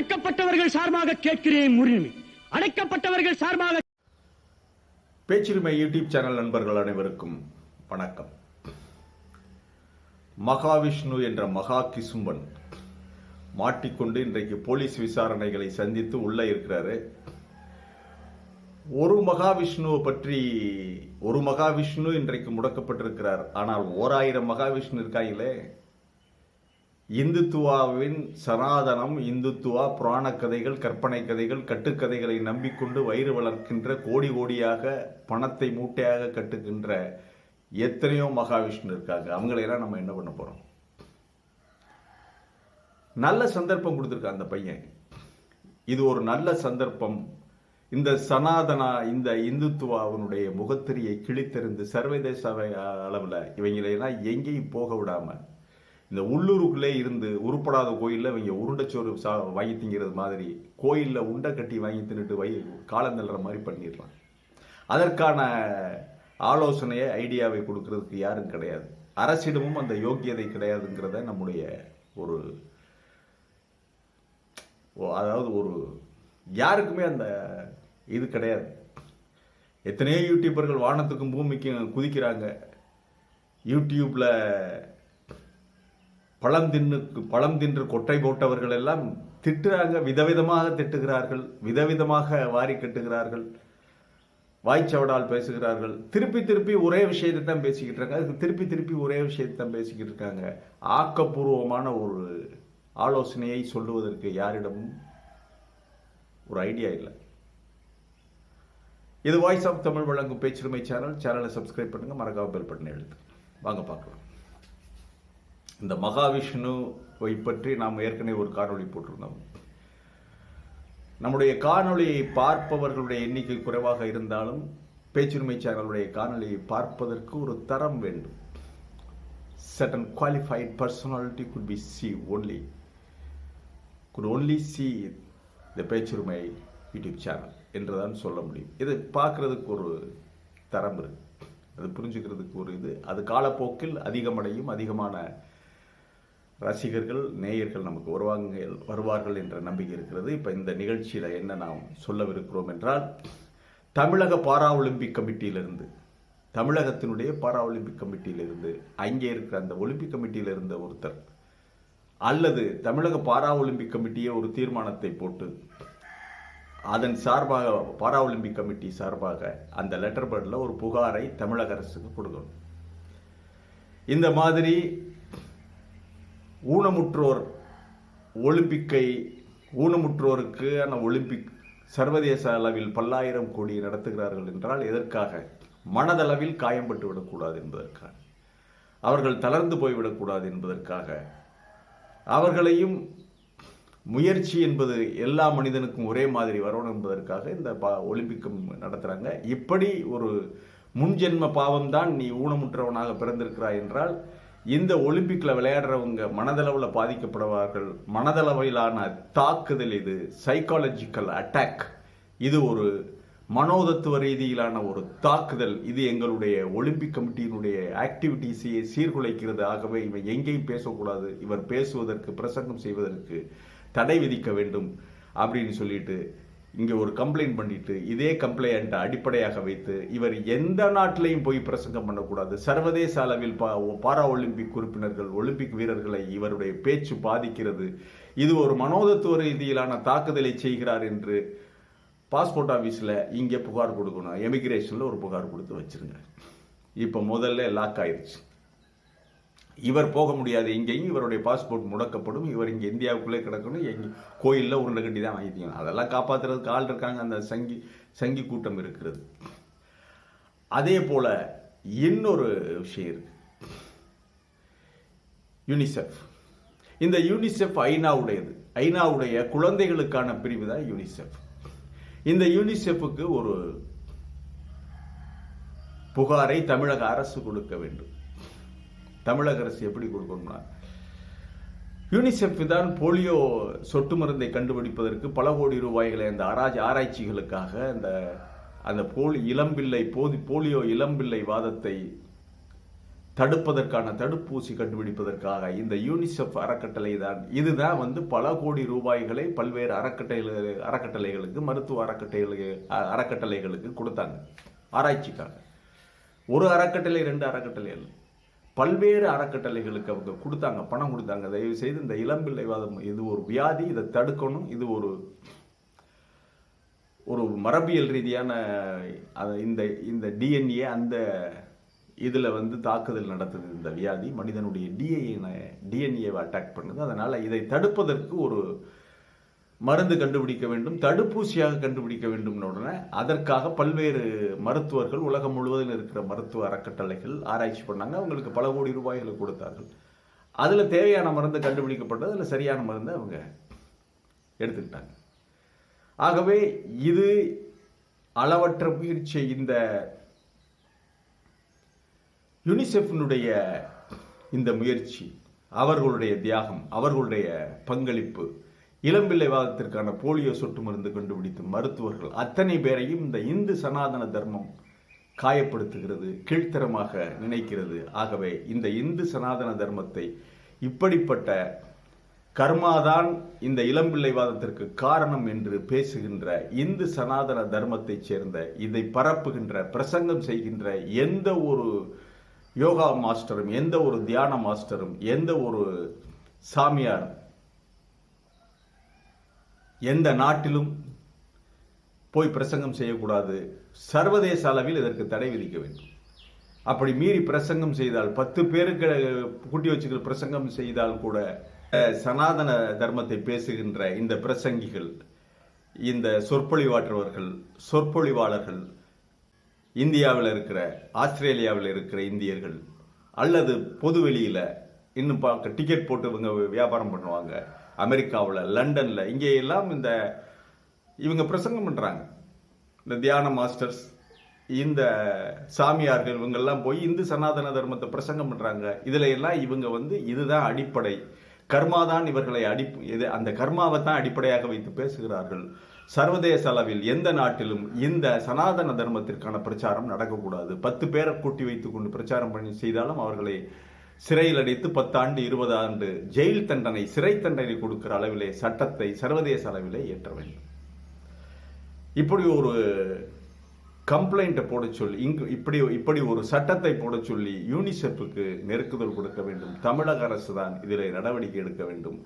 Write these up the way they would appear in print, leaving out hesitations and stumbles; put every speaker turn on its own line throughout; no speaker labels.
ஒடுக்கப்பட்டவர்கள் சார்பாக கேட்கிறேன் உரிமை. அடைக்கப்பட்டவர்கள் சார்பாக.
பேச்சுரிமை யூடியூப் சேனல் நண்பர்கள் அனைவருக்கும் வணக்கம். மகாவிஷ்ணு என்ற மகா கிசும்பன் மாட்டிக்கொண்டு இன்றைக்கு போலீஸ் விசாரணைகளை சந்தித்து உள்ள இருக்கிறாரு. ஒரு மகாவிஷ்ணு இன்றைக்கு முடக்கப்பட்டிருக்கிறார். ஆனால் 1000 மகாவிஷ்ணு இருக்காங்களே. இந்துத்துவாவின் சனாதனம், இந்துத்துவா புராண கதைகள், கற்பனை கதைகள், கட்டுக்கதைகளை நம்பிக்கொண்டு வயிறு வளர்க்கின்ற, கோடி கோடியாக பணத்தை மூட்டையாக கட்டுகின்ற எத்தனையோ மகாவிஷ்ணு இருக்காங்க. அவங்களையெல்லாம் நம்ம என்ன பண்ண போறோம்? நல்ல சந்தர்ப்பம் கொடுத்துருக்க அந்த பையன். இது ஒரு நல்ல சந்தர்ப்பம். இந்த இந்த இந்துத்துவாவினுடைய முகத்திரியை கிழித்தெறிந்து சர்வதேச அளவில் இவங்களையெல்லாம் எங்கேயும் போக விடாம இந்த உள்ளூருக்குள்ளே இருந்து உருப்படாத கோயிலில் இவங்க உருண்டைச்சோறு வாங்கி திங்கிறது மாதிரி கோயிலில் உண்டை கட்டி வாங்கி தின்னுட்டு காலம் தள்ளுற மாதிரி பண்ணிடலாம். அதற்கான ஆலோசனையை, ஐடியாவை கொடுக்கறதுக்கு யாரும் கிடையாது. அரசிடமும் அந்த யோக்கியதை கிடையாதுங்கிறத நம்முடைய ஒரு யாருக்குமே அந்த இது கிடையாது. எத்தனையோ யூடியூபர்கள் வானத்துக்கும் பூமிக்கும் குதிக்கிறாங்க. யூடியூப்ல பழம் தின்று கொட்டை போட்டவர்கள் எல்லாம் திட்டுறாங்க. விதவிதமாக திட்டுகிறார்கள், விதவிதமாக வாரி கட்டுகிறார்கள், வாய்ச்சவடால் பேசுகிறார்கள். திருப்பி ஒரே விஷயத்தை தான் பேசிக்கிட்டு இருக்காங்க. அதுக்கு திருப்பி ஒரே விஷயத்தை தான் பேசிக்கிட்டு இருக்காங்க. ஆக்கப்பூர்வமான ஒரு ஆலோசனையை சொல்லுவதற்கு யாரிடமும் ஒரு ஐடியா இல்லை. இது வாய்ஸ் ஆஃப் தமிழ் வழங்கும் பேச்சுரிமை சேனலை சப்ஸ்கிரைப் பண்ணுங்க, மறக்காம பெல் பட்டனை அழுத்து. வாங்க பார்க்கலாம். இந்த மகாவிஷ்ணுவை பற்றி நாம் ஏற்கனவே ஒரு காணொளி போட்டிருந்தோம். நம்முடைய காணொளியை பார்ப்பவர்களுடைய எண்ணிக்கை குறைவாக இருந்தாலும் பேச்சுரிமை சேனலுடைய காணொளியை பார்ப்பதற்கு ஒரு தரம் வேண்டும். Certain qualified personality could only see the பேச்சுரிமை யூடியூப் சேனல் என்றுதான் சொல்ல முடியும். இதை பார்க்கறதுக்கு ஒரு தரம் இருக்கு, அது புரிஞ்சுக்கிறதுக்கு ஒரு இது. அது காலப்போக்கில் அதிகமான ரசிகர்கள், நேயர்கள் நமக்கு வருவார்கள் என்ற நம்பிக்கை இருக்கிறது. இப்போ இந்த நிகழ்ச்சியில் என்ன நாம் சொல்லவிருக்கிறோம் என்றால், தமிழக பாரா ஒலிம்பிக் கமிட்டியிலிருந்து, தமிழகத்தினுடைய பாரா ஒலிம்பிக் கமிட்டியிலிருந்து, அங்கே இருக்கிற அந்த ஒலிம்பிக் கமிட்டியில் இருந்த ஒருத்தர் அல்லது தமிழக பாரா ஒலிம்பிக் கமிட்டியே ஒரு தீர்மானத்தை போட்டு அதன் சார்பாக பாரா ஒலிம்பிக் கமிட்டி சார்பாக அந்த லெட்டர் பேர்டில் ஒரு புகாரை தமிழக அரசுக்கு கொடுக்கணும். இந்த மாதிரி ஊனமுற்றோருக்கு ஒலிம்பிக் சர்வதேச அளவில் பல்லாயிரம் கோடி நடத்துகிறார்கள் என்றால் எதற்காக? மனதளவில் காயம்பட்டு விடக்கூடாது என்பதற்காக, அவர்கள் தளர்ந்து போய்விடக்கூடாது என்பதற்காக, அவர்களையும் முயற்சி என்பது எல்லா மனிதனுக்கும் ஒரே மாதிரி வரணும் என்பதற்காக இந்த ஒலிம்பிக் நடத்துறாங்க. இப்படி ஒரு முன்ஜென்ம பாவம் தான் நீ ஊனமுற்றவனாக பிறந்திருக்கிறாய் என்றால் இந்த ஒலிம்பிக்ல விளையாடுறவங்க மனதளவில் பாதிக்கப்படுவார்கள். மனதளவிலான தாக்குதல் இது, சைக்காலஜிக்கல் அட்டாக். இது ஒரு மனோதத்துவ ரீதியிலான ஒரு தாக்குதல். இது எங்களுடைய ஒலிம்பிக் கமிட்டியினுடைய ஆக்டிவிட்டிஸையே சீர்குலைக்கிறது. ஆகவே இவர் எங்கேயும் பேசக்கூடாது, இவர் பேசுவதற்கு, பிரசங்கம் செய்வதற்கு தடை விதிக்க வேண்டும் அப்படின்னு சொல்லிட்டு இங்கே ஒரு கம்ப்ளைண்ட் பண்ணிட்டு, இதே கம்ப்ளைண்ட் அடிப்படையாக வைத்து இவர் எந்த நாட்டிலையும் போய் பிரசங்கம் பண்ணக்கூடாது. சர்வதேச அளவில் பாரா ஒலிம்பிக் உறுப்பினர்கள், ஒலிம்பிக் வீரர்களை இவருடைய பேச்சு பாதிக்கிறது, இது ஒரு மனோதத்துவ ரீதியிலான தாக்குதலை செய்கிறார் என்று பாஸ்போர்ட் ஆஃபீஸில் இங்கே புகார் கொடுக்கணும். எமிகிரேஷனில் ஒரு புகார் கொடுத்து வச்சிருங்க. இப்போ முதல்ல லாக் ஆயிடுச்சு. இவர் போக முடியாது எங்கேயும், இவருடைய பாஸ்போர்ட் முடக்கப்படும், இவர் இங்கே இந்தியாவுக்குள்ளே கிடக்கணும், கோயிலில் உருண்டை கட்டி தான் வாங்கிட்டீங்க. அதெல்லாம் காப்பாற்றுறதுக்கு ஆள் இருக்காங்க, அந்த சங்கி கூட்டம் இருக்கிறது. அதே போல இன்னொரு விஷயம் இருக்கு, யூனிசெஃப். இந்த யூனிசெஃப் ஐநாவுடைய குழந்தைகளுக்கான பிரிவு தான் யூனிசெஃப். இந்த யூனிசெஃபுக்கு ஒரு புகாரை தமிழக அரசு கொடுக்க வேண்டும். தமிழக அரசு எப்படி கொடுக்கணும்னா, யூனிசெஃப் தான் போலியோ சொட்டு மருந்தை கண்டுபிடிப்பதற்கு பல கோடி ரூபாய்களை அந்த ஆராய்ச்சிகளுக்காக அந்த போலியோ இளம்பிள்ளை வாதத்தை தடுப்பதற்கான தடுப்பூசி கண்டுபிடிப்பதற்காக இந்த யூனிசெஃப் அறக்கட்டளை தான் இதுதான் பல கோடி ரூபாய்களை பல்வேறு அறக்கட்டளைகளுக்கு மருத்துவ அறக்கட்டளைகளுக்கு கொடுத்தாங்க ஆராய்ச்சிக்காக. ஒரு அறக்கட்டளை 2 அறக்கட்டளை அல்ல, பல்வேறு அறக்கட்டளைகளுக்கு அவங்க கொடுத்தாங்க, பணம் கொடுத்தாங்க. தயவு செய்து இந்த இளம்பிள்ளைவாதம் இது ஒரு வியாதி, இதை தடுக்கணும், இது ஒரு மரபியல் ரீதியான இந்த டிஎன்ஏ அந்த இதில் தாக்குதல் நடத்துது. இந்த வியாதி மனிதனுடைய டிஎன்ஏவை அட்டாக் பண்ணுது. அதனால் இதை தடுப்பதற்கு ஒரு மருந்து கண்டுபிடிக்க வேண்டும், தடுப்பூசியாக கண்டுபிடிக்க வேண்டும். உடனே அதற்காக பல்வேறு மருத்துவர்கள் உலகம் முழுவதும் இருக்கிற மருத்துவ அறக்கட்டளைகள் ஆராய்ச்சி பண்ணாங்க. அவங்களுக்கு பல கோடி ரூபாய்களை கொடுத்தார்கள். அதில் தேவையான மருந்து கண்டுபிடிக்கப்பட்டது, அதில் சரியான மருந்தை அவங்க எடுத்துக்கிட்டாங்க. ஆகவே இது அளவற்ற முயற்சி. இந்த யூனிசெஃபினுடைய இந்த முயற்சி, அவர்களுடைய தியாகம், அவர்களுடைய பங்களிப்பு, இளம்பிள்ளைவாதத்திற்கான போலியோ சொட்டு மருந்து கண்டுபிடித்த மருத்துவர்கள் அத்தனை பேரையும் இந்த இந்து சனாதன தர்மம் காயப்படுத்துகிறது, கீழ்த்தரமாக நினைக்கிறது. ஆகவே இந்த இந்து சனாதன தர்மத்தை, இப்படிப்பட்ட கர்மாதான் இந்த இளம்பிள்ளைவாதத்திற்கு காரணம் என்று பேசுகின்ற இந்து சனாதன தர்மத்தைச் சேர்ந்த, இதை பரப்புகின்ற, பிரசங்கம் செய்கின்ற எந்த ஒரு யோகா மாஸ்டரும், எந்த ஒரு தியான மாஸ்டரும், எந்த ஒரு சாமியார் எந்த நாட்டிலும் போய் பிரசங்கம் செய்யக்கூடாது. சர்வதேச அளவில் இதற்கு தடை விதிக்க வேண்டும். அப்படி மீறி பிரசங்கம் செய்தால், 10 பேருக்கு கூட்டி வச்சுக்கிற பிரசங்கம் செய்தால் கூட சனாதன தர்மத்தை பேசுகின்ற இந்த பிரசங்கிகள், இந்த சொற்பொழிவாற்றவர்கள், சொற்பொழிவாளர்கள், இந்தியாவில் இருக்கிற, ஆஸ்திரேலியாவில் இருக்கிற இந்தியர்கள், அல்லது பொதுவெளியில் இன்னும் டிக்கெட் போட்டு இவங்க வியாபாரம் பண்ணுவாங்க, அமெரிக்காவில், லண்டனில், இங்கே எல்லாம் இவங்க பிரசங்கம் பண்ணுறாங்க. இந்த தியான மாஸ்டர்ஸ், இந்த சாமியார்கள், இவங்கெல்லாம் போய் இந்து சனாதன தர்மத்தை பிரசங்கம் பண்ணுறாங்க. இதில் எல்லாம் இவங்க இதுதான் அடிப்படை, கர்மாதான் இவர்களை அந்த கர்மாவை தான் அடிப்படையாக வைத்து பேசுகிறார்கள். சர்வதேச அளவில் எந்த நாட்டிலும் இந்த சனாதன தர்மத்திற்கான பிரச்சாரம் நடக்கக்கூடாது. 10 பேரை கூட்டி வைத்துக் கொண்டு பிரச்சாரம் பண்ணி செய்தாலும் அவர்களை சிறையில் அடைத்து 10 ஆண்டு 20 ஆண்டு ஜெயில் தண்டனை, சிறை தண்டனை கொடுக்கிற அளவிலே சட்டத்தை சர்வதேச அளவிலே ஏற்ற வேண்டும். இப்படி ஒரு கம்ப்ளைண்ட்டை போட சொல்லி, இப்படி ஒரு சட்டத்தை போட சொல்லி யூனிசெஃப்புக்கு நெருக்குதல் கொடுக்க வேண்டும். தமிழக அரசு தான் இதில் நடவடிக்கை எடுக்க வேண்டும்.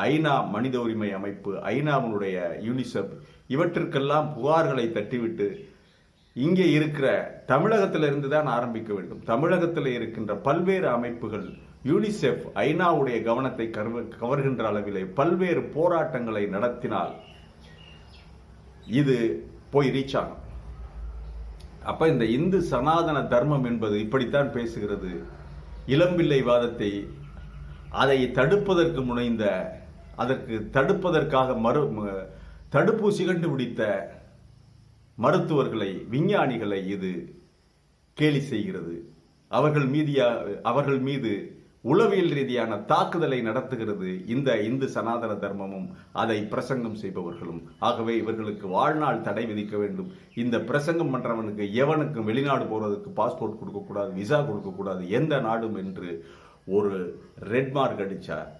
ஐநா மனித உரிமை அமைப்பு, ஐநாவினுடைய யூனிசெஃப், இவற்றிற்கெல்லாம் புகார்களை தட்டிவிட்டு இங்கே இருக்கிற தமிழகத்திலிருந்து தான் ஆரம்பிக்க வேண்டும். தமிழகத்தில் இருக்கின்ற பல்வேறு அமைப்புகள் யூனிசெஃப் ஐநாவுடைய கவனத்தை கவர்கின்ற அளவிலே பல்வேறு போராட்டங்களை நடத்தினால் இது போய் ரீச் ஆகும். அப்ப இந்த இந்து சனாதன தர்மம் என்பது இப்படித்தான் பேசுகிறது. இளம்பிள்ளைவாதத்தை, அதை தடுப்பதற்கு முனைந்த, அதற்கு தடுப்பதற்காக தடுப்பூசி கண்டுபிடித்த மருத்துவர்களை, விஞ்ஞானிகளை இது கேலி செய்கிறது. அவர்கள் மீது உளவியல் ரீதியான தாக்குதலை நடத்துகிறது இந்த இந்து சனாதன தர்மமும் அதை பிரசங்கம் செய்பவர்களும். ஆகவே இவர்களுக்கு வாழ்நாள் தடை விதிக்க வேண்டும். இந்த பிரசங்கம் பண்றவனுக்கு எவனுக்கும் வெளிநாடு போறதுக்கு பாஸ்போர்ட் கொடுக்கக்கூடாது, விசா கொடுக்கக்கூடாது, எந்த நாடும் என்று ஒரு ரெட் மார்க் அடிச்சார்.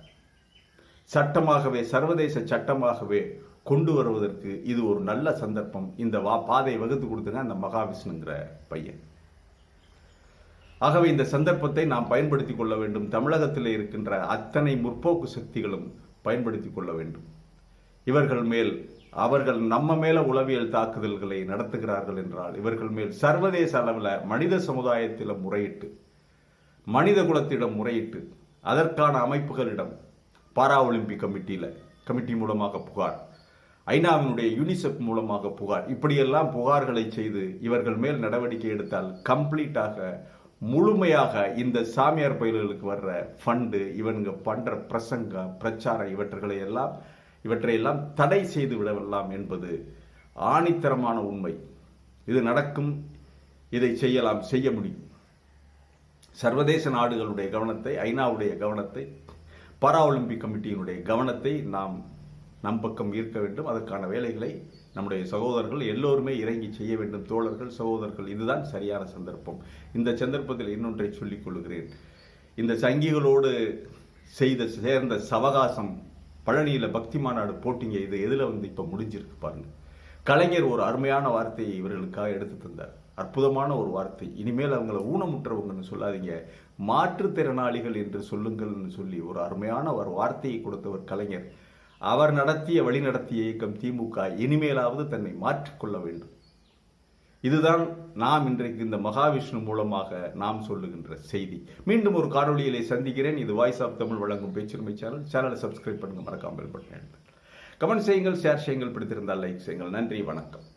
சட்டமாகவே, சர்வதேச சட்டமாகவே கொண்டு வருவதற்கு இது ஒரு நல்ல சந்தர்ப்பம். இந்த பாதையை வகுத்து கொடுத்துங்க அந்த மகாவிஷ்ணுங்கிற பையன். ஆகவே இந்த சந்தர்ப்பத்தை நாம் பயன்படுத்திக் கொள்ள வேண்டும். தமிழகத்தில் இருக்கின்ற அத்தனை முற்போக்கு சக்திகளும் பயன்படுத்திக் கொள்ள வேண்டும். அவர்கள் நம்ம மேல உளவியல் தாக்குதல்களை நடத்துகிறார்கள் என்றால் இவர்கள் மேல் சர்வதேச அளவில் மனித சமுதாயத்திடம் முறையிட்டு, மனித குலத்திடம் முறையிட்டு, அதற்கான அமைப்புகளிடம், பாரா ஒலிம்பிக் கமிட்டி மூலமாக புகார், ஐநாவினுடைய யூனிசெஃப் மூலமாக புகார், இப்படியெல்லாம் புகார்களை செய்து இவர்கள் மேல் நடவடிக்கை எடுத்தால் கம்ப்ளீட்டாக, முழுமையாக இந்த சாமியார் பயில்களுக்கு வர்ற ஃபண்டு, இவங்க பண்ற பிரச்சாரம், இவற்றையெல்லாம் தடை செய்து விடலாம் என்பது ஆணித்தரமான உண்மை. இது நடக்கும், இதை செய்ய முடியும். சர்வதேச நாடுகளுடைய கவனத்தை, ஐநாவுடைய கவனத்தை, பாரா ஒலிம்பிக் கமிட்டியினுடைய கவனத்தை நாம் நம் பக்கம் ஈர்க்க வேண்டும். அதற்கான வேலைகளை நம்முடைய சகோதரர்கள் எல்லோருமே இறங்கி செய்ய வேண்டும். தோழர்கள், சகோதரர்கள், இதுதான் சரியான சந்தர்ப்பம். இந்த சந்தர்ப்பத்தில் இன்னொன்றை சொல்லிக் கொள்கிறேன். இந்த சங்கிகளோடு சேர்ந்த சவகாசம் பழனியில் பக்தி மாநாடு போட்டிங்க, இது எதில் இப்போ முடிஞ்சிருக்கு பாருங்க. கலைஞர் ஒரு அருமையான வார்த்தையை இவர்களுக்காக எடுத்து தந்தார். அற்புதமான ஒரு வார்த்தை. இனிமேல் அவங்கள ஊனமுற்றவங்கன்னு சொல்லாதீங்க, மாற்றுத்திறனாளிகள் என்று சொல்லுங்கள்னு சொல்லி ஒரு அருமையான ஒரு வார்த்தையை கொடுத்தவர் கலைஞர். அவர் வழி நடத்திய இயக்கம் திமுக இனிமேலாவது தன்னை மாற்றிக்கொள்ள வேண்டும். இதுதான் நாம் இன்றைக்கு இந்த மகாவிஷ்ணு மூலமாக நாம் சொல்லுகின்ற செய்தி. மீண்டும் ஒரு காணொளியிலே சந்திக்கிறேன். இது வாய்ஸ் ஆஃப் தமிழ் வழங்கும் பேச்சுரிமை சேனலை சப்ஸ்கிரைப் பண்ணுங்க, மறக்காமல் பட்டன் கமெண்ட் செய்யுங்கள், ஷேர் செய்யுங்கள், பிடித்திருந்தால் லைக் செய்யுங்கள். நன்றி, வணக்கம்.